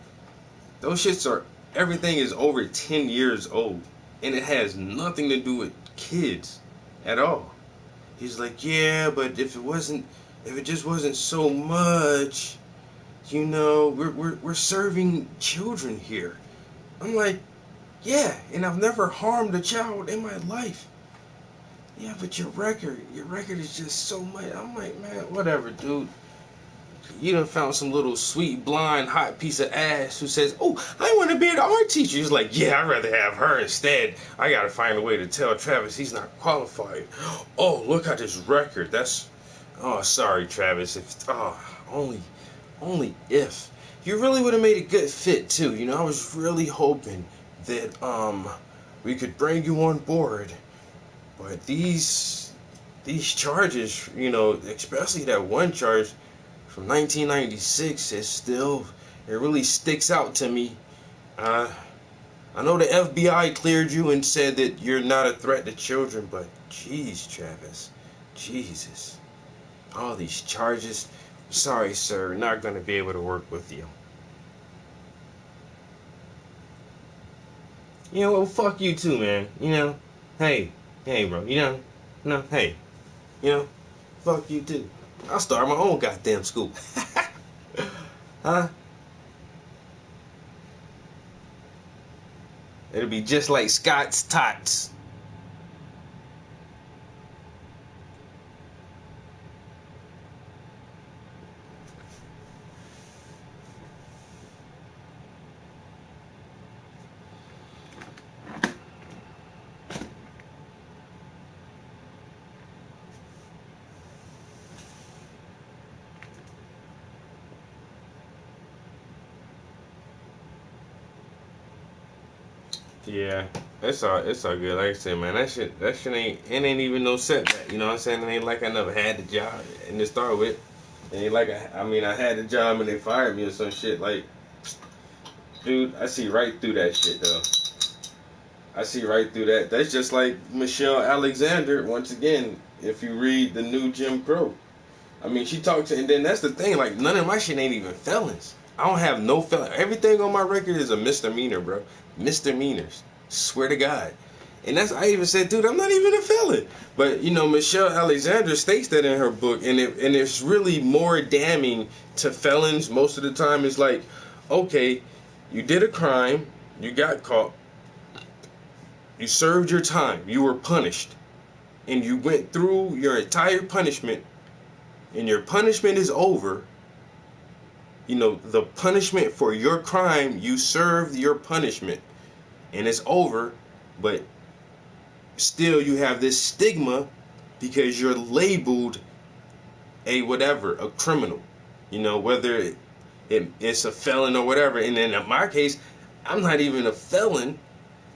those shits everything is over 10 years old. And it has nothing to do with kids at all. He's like, yeah, but if it just wasn't so much, you know, we're serving children here. I'm like, yeah, and I've never harmed a child in my life. Yeah, but your record is just so much. I'm like, man, whatever, dude. You done found some little sweet, blind, hot piece of ass who says, oh, I want to be an art teacher. He's like, yeah, I'd rather have her instead. I got to find a way to tell Travis he's not qualified. Oh, look at this record. Oh, sorry, Travis. Only if. You really would have made a good fit, too. You know, I was really hoping that, we could bring you on board. But these charges, you know, especially that one charge from 1996, it really sticks out to me. I know the FBI cleared you and said that you're not a threat to children, but jeez, Travis, Jesus, all these charges. Sorry, sir, not going to be able to work with you. You know, well, fuck you too, man. You know, hey, bro, you know, hey, you know, fuck you too. I'll start my own goddamn school. Huh? It'll be just like Scott's Tots. Yeah, it's all good. Like I said, man, that shit ain't even no setback. You know what I'm saying? It ain't like I never had the job and to start with. It ain't like I had the job and they fired me or some shit. Like, dude, I see right through that shit though. I see right through that. That's just like Michelle Alexander. Once again, if you read the new Jim Crow, I mean, she talked to, and then that's the thing. Like, none of my shit ain't even felons. I don't have no felon. Everything on my record is a misdemeanor, bro. Misdemeanors. Swear to God. And I even said, dude, I'm not even a felon. But, you know, Michelle Alexander states that in her book, and it's really more damning to felons most of the time. It's like, okay, you did a crime, you got caught, you served your time, you were punished, and you went through your entire punishment, and your punishment is over. You know, the punishment for your crime, you served your punishment, and it's over, but still you have this stigma because you're labeled a criminal, you know, whether it's a felon or whatever. And then in my case, I'm not even a felon,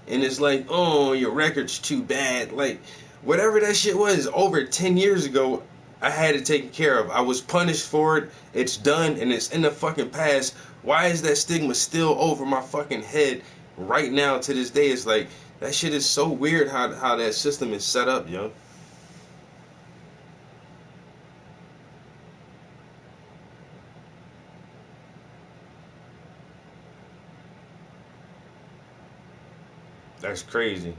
and it's like, oh, your record's too bad. Like, whatever that shit was over 10 years ago, I had it taken care of. I was punished for it. It's done, and it's in the fucking past. Why is that stigma still over my fucking head right now to this day? It's like, that shit is so weird how that system is set up, yo. That's crazy.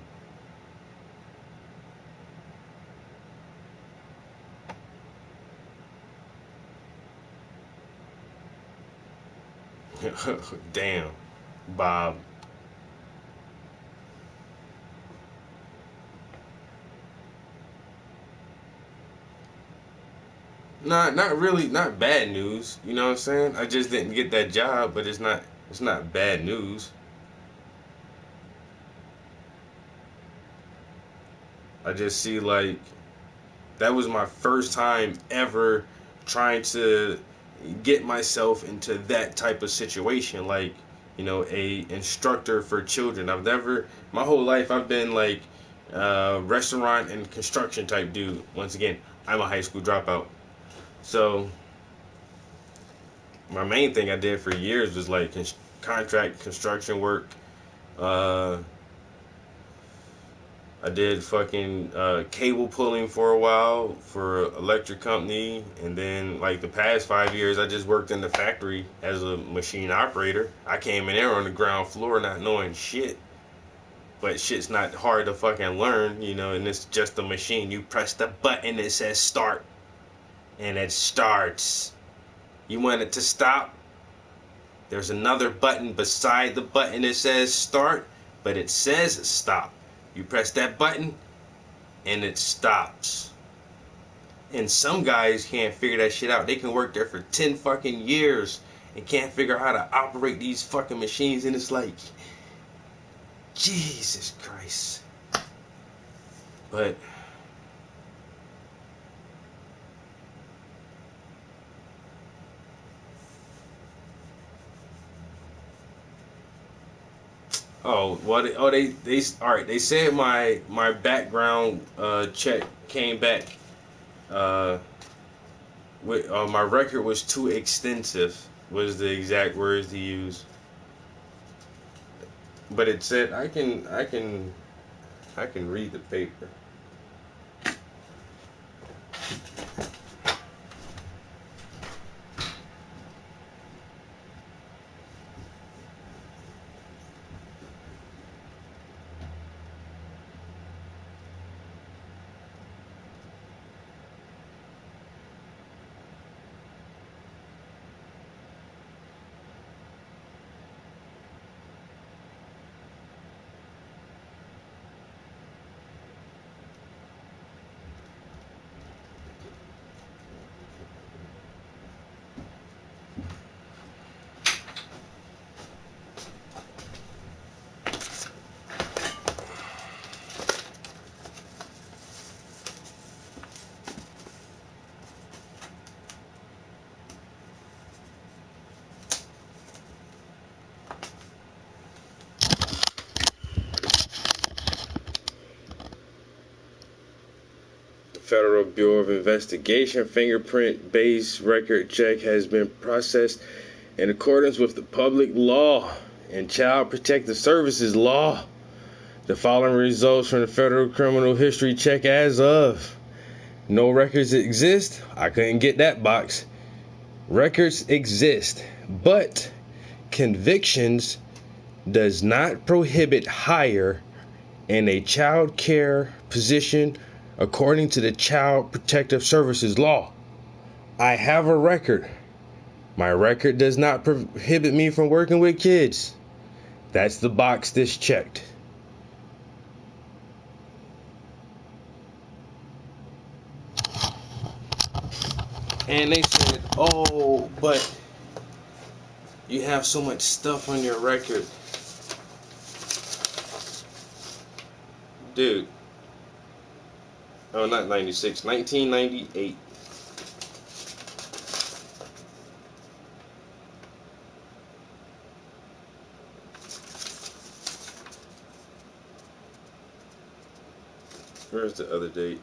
Damn, Bob. Not really, not bad news. You know what I'm saying? I just didn't get that job, but it's not bad news. I just see like that was my first time ever trying to get myself into that type of situation, like, you know, a instructor for children. I've never, my whole life I've been like restaurant and construction type dude. Once again, I'm a high school dropout. So my main thing I did for years was like contract construction work. I did fucking cable pulling for a while for an electric company, and then like the past 5 years I just worked in the factory as a machine operator. I came in there on the ground floor not knowing shit, but shit's not hard to fucking learn, you know, and it's just a machine. You press the button that says start, and it starts. You want it to stop? There's another button beside the button that says start, but it says stop. You press that button, and it stops. And some guys can't figure that shit out. They can work there for 10 fucking years and can't figure out how to operate these fucking machines, and it's like, Jesus Christ. But oh, what? Oh, they all right. They said my background check came back. With my record was too extensive. Was the exact words to use. But it said I can read the paper. Federal Bureau of Investigation fingerprint-based record check has been processed in accordance with the Public Law and Child Protective Services Law. The following results from the Federal Criminal History Check as of. No records exist. I couldn't get that box. Records exist, but convictions does not prohibit hire in a child care position according to the Child Protective Services Law. I have a record. My record does not prohibit me from working with kids. That's the box this checked. And they said, oh, but you have so much stuff on your record. Dude. Oh, not 96, 1998. Where's the other date?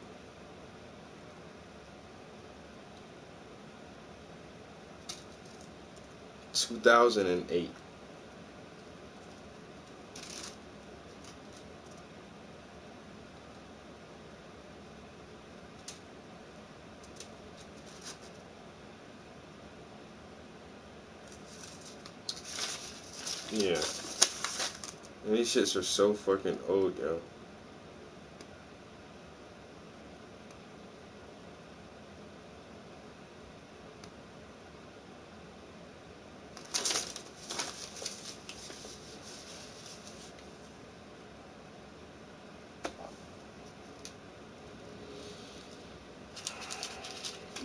$2008. Yeah. And these shits are so fucking old, yo.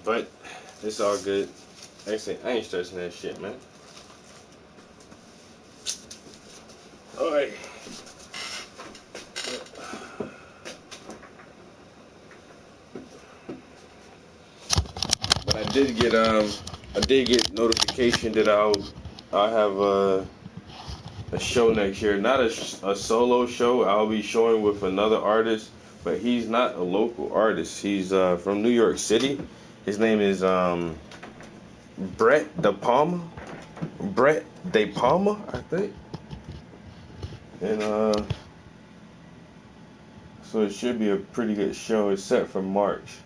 But it's all good. Actually, I ain't stressing that shit, man. Alright. But I did get notification that I'll have a show next year. Not a solo show. I'll be showing with another artist, but he's not a local artist. He's from New York City. His name is Brett De Palma. Brett De Palma, I think. And so it should be a pretty good show. It's set for March.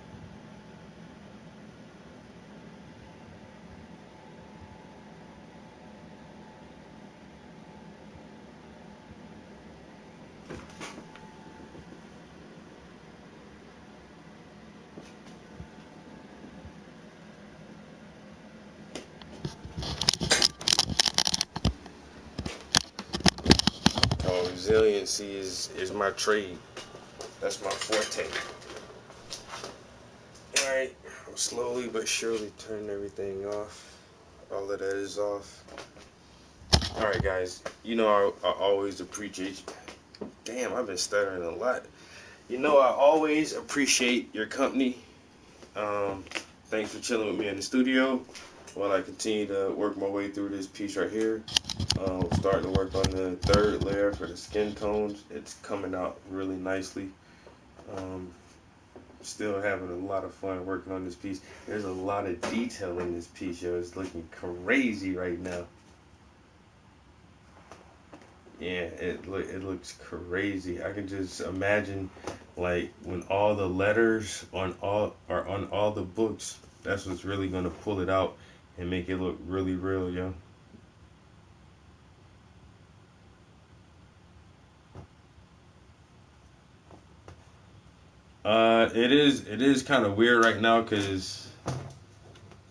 Resiliency is my trade. That's my forte. Alright, I'm slowly but surely turning everything off. All of that is off. Alright guys, you know I always appreciate you. Damn, I've been stuttering a lot. You know I always appreciate your company. Thanks for chilling with me in the studio while I continue to work my way through this piece right here. Starting to work on the third layer for the skin tones. It's coming out really nicely. Still having a lot of fun working on this piece. There's a lot of detail in this piece, yo. It's looking crazy right now. Yeah, it looks crazy. I can just imagine like when all the letters on all the books, that's what's really gonna pull it out and make it look really real, yo. It is kind of weird right now because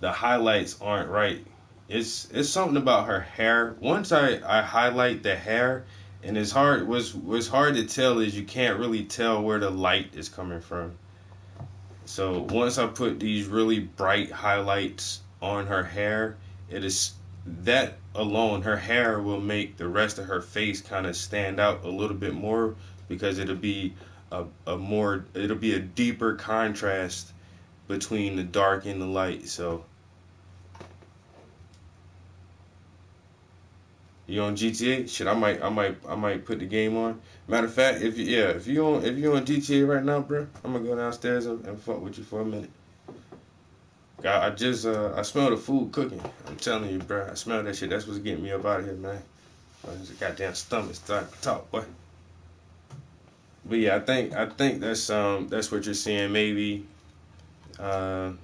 the highlights aren't right. It's something about her hair. Once I highlight the hair, and it's hard what's hard to tell is you can't really tell where the light is coming from. So once I put these really bright highlights on her hair, it is that alone, her hair will make the rest of her face kind of stand out a little bit more because it'll be a deeper contrast between the dark and the light. So you on GTA? Shit, I might put the game on. Matter of fact, if you on GTA right now, bro, I'm gonna go downstairs and fuck with you for a minute. I smell the food cooking. I'm telling you, bro, I smell that shit. That's what's getting me up out of here, man. This goddamn stomach starting to talk, boy. But yeah, I think that's what you're seeing, maybe, because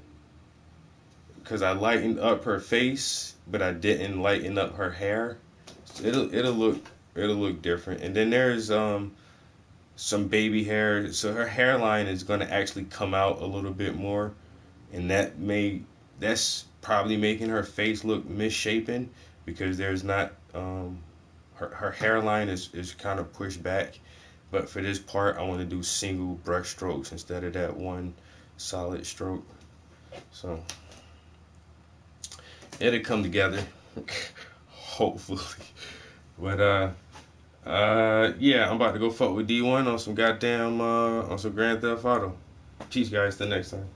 I lightened up her face, but I didn't lighten up her hair. So it'll look different. And then there's some baby hair, so her hairline is gonna actually come out a little bit more, and that's probably making her face look misshapen because there's not her hairline is kind of pushed back. But for this part, I want to do single brush strokes instead of that one solid stroke. So it'll come together, hopefully. But yeah, I'm about to go fuck with D1 on some goddamn on some Grand Theft Auto. Peace, guys. Till next time.